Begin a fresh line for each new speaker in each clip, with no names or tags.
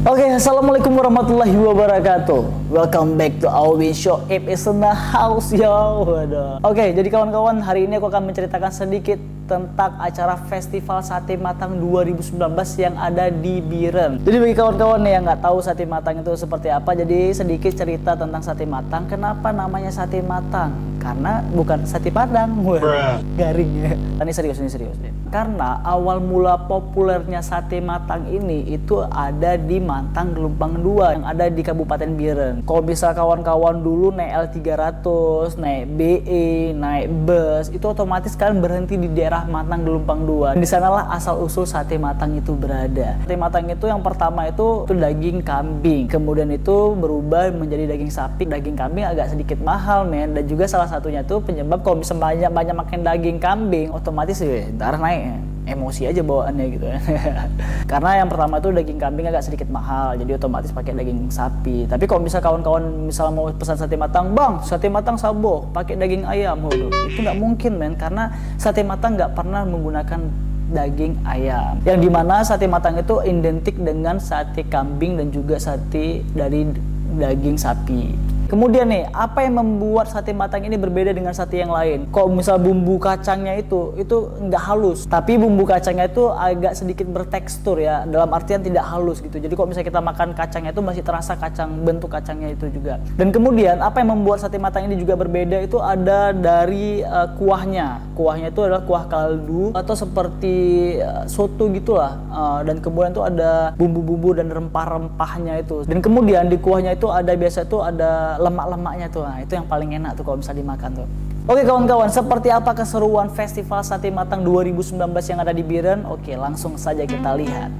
Oke, assalamualaikum warahmatullahi wabarakatuh. Welcome back to Alwin Show. It is in the house, yo. Oke, jadi kawan-kawan, hari ini aku akan menceritakan sedikit tentang acara Festival Sate Matang 2019 yang ada di Biren. Jadi bagi kawan-kawan yang nggak tahu sate matang itu seperti apa, jadi sedikit cerita tentang sate matang. Kenapa namanya sate matang? Karena bukan sate padang, garing ya. Ini serius. Karena awal mula populernya sate matang ini itu ada di Mantang Gelumpang 2 yang ada di Kabupaten Biren. Kalau bisa kawan-kawan dulu naik L300, naik BE, naik bus, itu otomatis kalian berhenti di daerah Mantang Gelumpang 2. Di sanalah asal usul sate matang itu berada. Sate matang itu yang pertama itu daging kambing, kemudian itu berubah menjadi daging sapi. Daging kambing agak sedikit mahal, men, dan juga salah satunya tuh penyebab kalau bisa banyak makan daging kambing, otomatis darah naik. Emosi aja bawaannya gitu ya. Karena yang pertama itu daging kambing agak sedikit mahal, jadi otomatis pakai daging sapi. Tapi kalau misal kawan-kawan misal mau pesan sate matang, bang sate matang sabo pakai daging ayam, itu nggak mungkin, men, karena sate matang nggak pernah menggunakan daging ayam. Yang dimana sate matang itu identik dengan sate kambing dan juga sate dari daging sapi. Kemudian nih, apa yang membuat sate matang ini berbeda dengan sate yang lain? Kalau misal bumbu kacangnya itu nggak halus, tapi bumbu kacangnya itu agak sedikit bertekstur ya, dalam artian tidak halus gitu. Jadi kalau misalnya kita makan kacangnya itu masih terasa bentuk kacangnya itu juga. Dan kemudian apa yang membuat sate matang ini juga berbeda itu ada dari kuahnya. Kuahnya itu adalah kuah kaldu atau seperti soto gitulah. Dan kemudian itu ada bumbu-bumbu dan rempah-rempahnya itu. Dan kemudian di kuahnya itu biasa itu ada lemak-lemaknya tuh. Nah, itu yang paling enak tuh kalau bisa dimakan tuh. Oke kawan-kawan, seperti apa keseruan Festival Sate Matang 2019 yang ada di Biren? Oke, langsung saja kita lihat.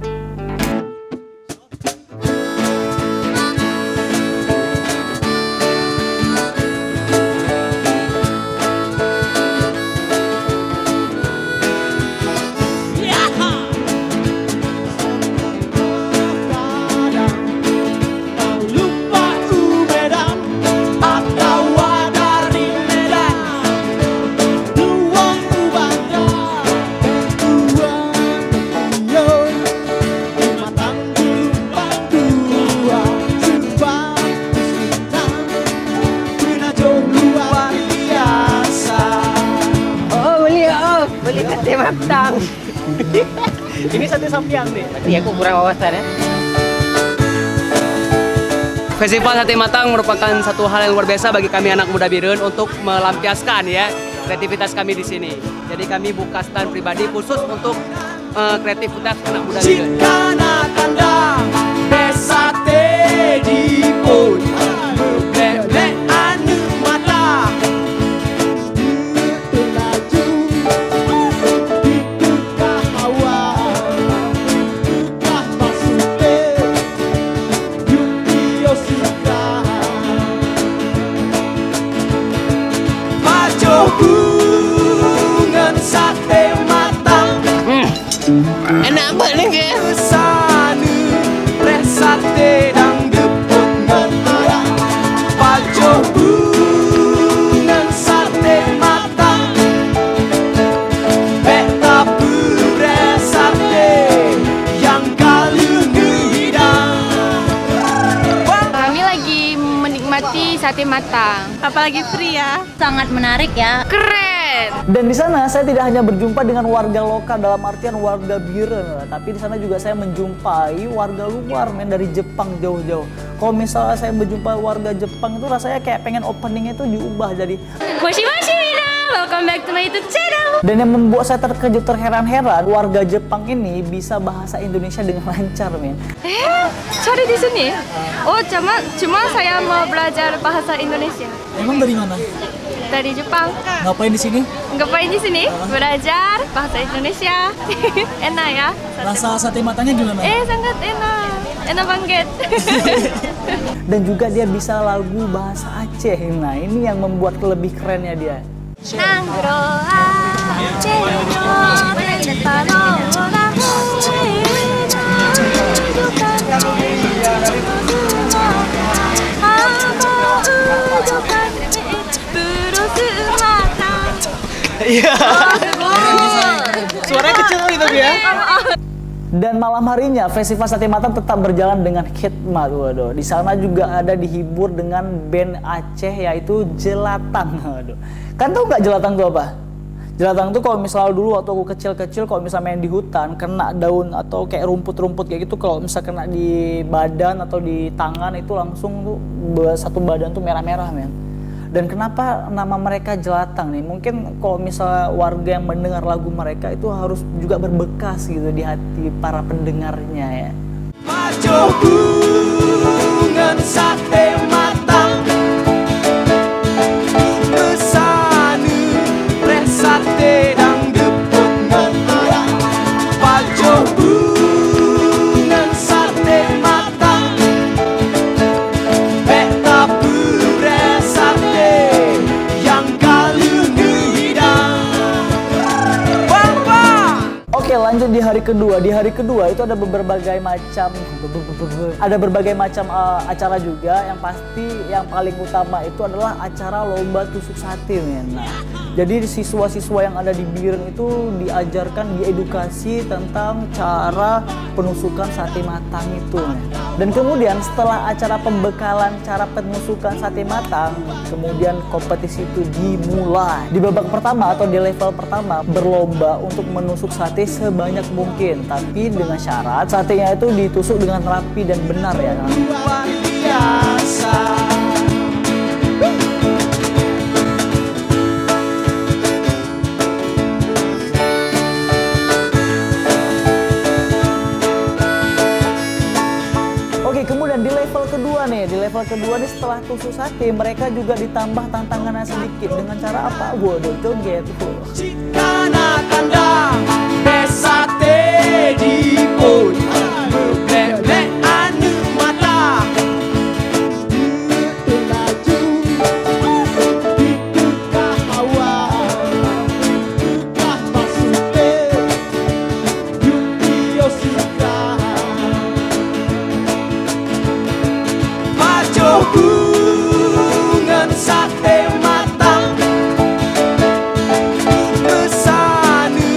Sate matang.
Ini sate sampiang nih.
Iya, aku kurang wawasan ya.
Festival Sate Matang merupakan satu hal yang luar biasa bagi kami anak muda Biren untuk melampiaskan ya kreativitas kami di sini. Jadi kami buka stand pribadi khusus untuk kreativitas anak muda Biren.
Enak banget nih guys.
Sate dan gepuk ngan ayam, pajo bungan sate matang, beta pure sate yang kalu ngidang.
Kami lagi menikmati sate matang.
Apalagi free ya.
Sangat menarik ya. Keren.
Dan di sana saya tidak hanya berjumpa dengan warga lokal dalam artian warga Biren, tapi di sana juga saya menjumpai warga luar, men, dari Jepang jauh-jauh. Kalau misalnya saya berjumpa warga Jepang itu rasanya kayak pengen openingnya itu diubah jadi
Moshi Mina, welcome back to my YouTube channel.
Dan yang membuat saya terkejut terheran-heran, warga Jepang ini bisa bahasa Indonesia dengan lancar, men.
Cari di sini? Oh, cuma saya mau belajar bahasa Indonesia.
Emang dari mana?
Dari Jepang.
Ngapain di sini?
Ngapain di sini? Belajar bahasa Indonesia. Enak ya?
Rasa sate matangnya gimana?
Sangat enak. Enak banget.
Dan juga dia bisa lagu bahasa Aceh. Nah, ini yang membuat lebih kerennya dia.
Nanggro Aceh
Iya. Suaranya kecil gitu ya. Dan malam harinya Festival Sate Matang tetap berjalan dengan khidmat. Waduh, di sana juga ada dihibur dengan band Aceh yaitu Jelatang. Waduh. Kan tahu nggak Jelatang itu apa? Jelatang itu kalau misalnya dulu waktu aku kecil-kecil kalau misalnya main di hutan kena daun atau kayak rumput-rumput kayak gitu, kalau misalnya kena di badan atau di tangan itu langsung tuh satu badan tuh merah-merah, men. Dan kenapa nama mereka Jelatang nih? Mungkin kalau misalnya warga yang mendengar lagu mereka itu harus juga berbekas gitu di hati para pendengarnya ya.
Hubungan sate matang besanu resate dang deput ngelarang pajo hubungan sate matang beta pure sate yang kalu ngehidang.
Oke, lanjut di hari kedua. Di hari kedua itu ada berbagai macam acara juga. Yang pasti yang paling utama itu adalah acara lomba tusuk sate, men. Nah, jadi siswa-siswa yang ada di Biren itu diajarkan, diedukasi tentang cara penusukan sate matang itu, men. Dan kemudian setelah acara pembekalan cara penusukan sate matang, kemudian kompetisi itu dimulai. Di babak pertama atau di level pertama berlomba untuk menusuk sate sebanyak mungkin, tapi dengan syarat satenya itu ditusuk dengan rapi dan benar ya.
Luar biasa.
Oke, kemudian di level kedua nih, setelah tusuk sate mereka juga ditambah tantangannya sedikit dengan cara apa? Waduh, joget.
Jika nak kandang besate dipun beblek anu mata laju ditukah awal tukah masute yukio suka pajo hubungan sate matang besanu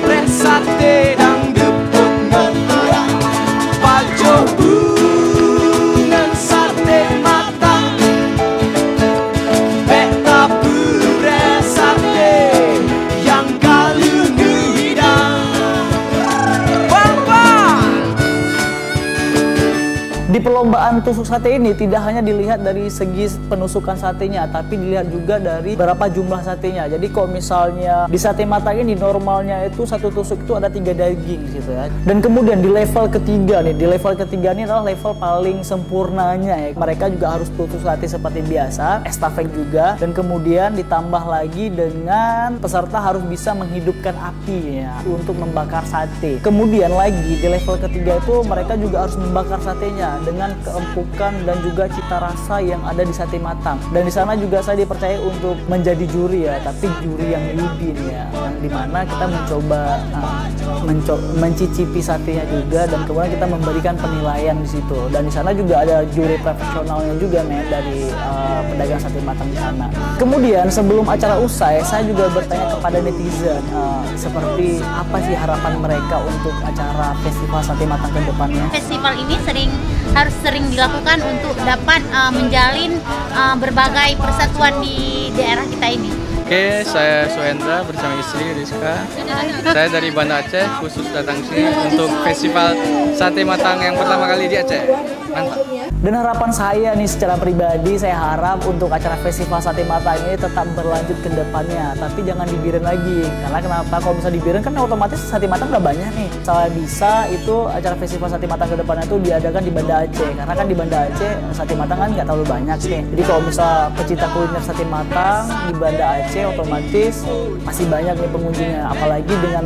resate dang deput ngelarang pajo hubungan sate matang beta pure sate yang kalu ngehidang.
Di perlombaan tusuk sate ini tidak hanya dilihat dari segi penusukan satenya, tapi dilihat juga dari berapa jumlah satenya. Jadi kalau misalnya di sate matang ini normalnya itu satu tusuk itu ada 3 daging gitu ya. Dan kemudian di level ketiga nih, ini adalah level paling sempurnanya ya. Mereka juga harus tusuk sate seperti biasa, estafet juga, dan kemudian ditambah lagi dengan peserta harus bisa menghidupkan api ya untuk membakar sate. Kemudian lagi di level ketiga itu mereka juga harus membakar satenya dengan keempukan dan juga cita rasa yang ada di sate matang. Dan di sana juga saya dipercaya untuk menjadi juri ya, tapi juri yang newbie ya, yang dimana kita mencoba mencicipi satenya juga, dan kemudian kita memberikan penilaian di situ. Dan di sana juga ada juri profesionalnya juga nih dari pedagang sate matang di sana. Kemudian sebelum acara usai, saya juga bertanya kepada netizen seperti apa sih harapan mereka untuk acara festival sate matang ke depannya.
Festival ini harus sering dilakukan untuk dapat menjalin berbagai persatuan di daerah kita ini.
Oke, saya Suhendra bersama istri Rizka. Saya dari Banda Aceh, khusus datang sini untuk festival sate matang yang pertama kali di Aceh. Mantap.
Dan harapan saya nih secara pribadi, saya harap untuk acara festival sate matang ini tetap berlanjut ke depannya, tapi jangan di Biren lagi. Karena kenapa? Kalau bisa di Biren kan otomatis sate matang udah banyak nih. Kalau bisa itu acara festival sate matang ke depannya itu diadakan di Banda Aceh. Karena kan di Banda Aceh sate matang kan nggak terlalu banyak nih. Jadi kalau misal pecinta kuliner sate matang di Banda Aceh otomatis masih banyak nih pengunjungnya. Apalagi dengan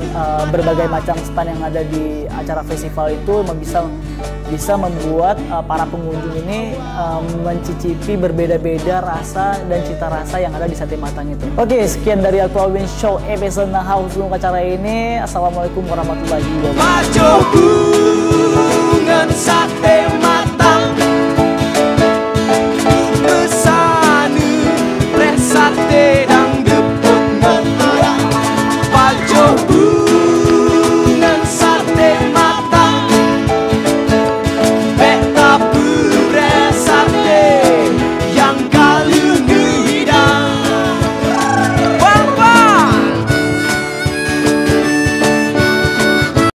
berbagai macam stand yang ada di acara festival itu bisa membuat para pengunjung ini mencicipi berbeda-beda rasa dan cita rasa yang ada di sate matang itu. Oke, sekian dari aku Alvin Show episode House untuk acara ini. Assalamualaikum warahmatullahi wabarakatuh.
Pajo hubungan sate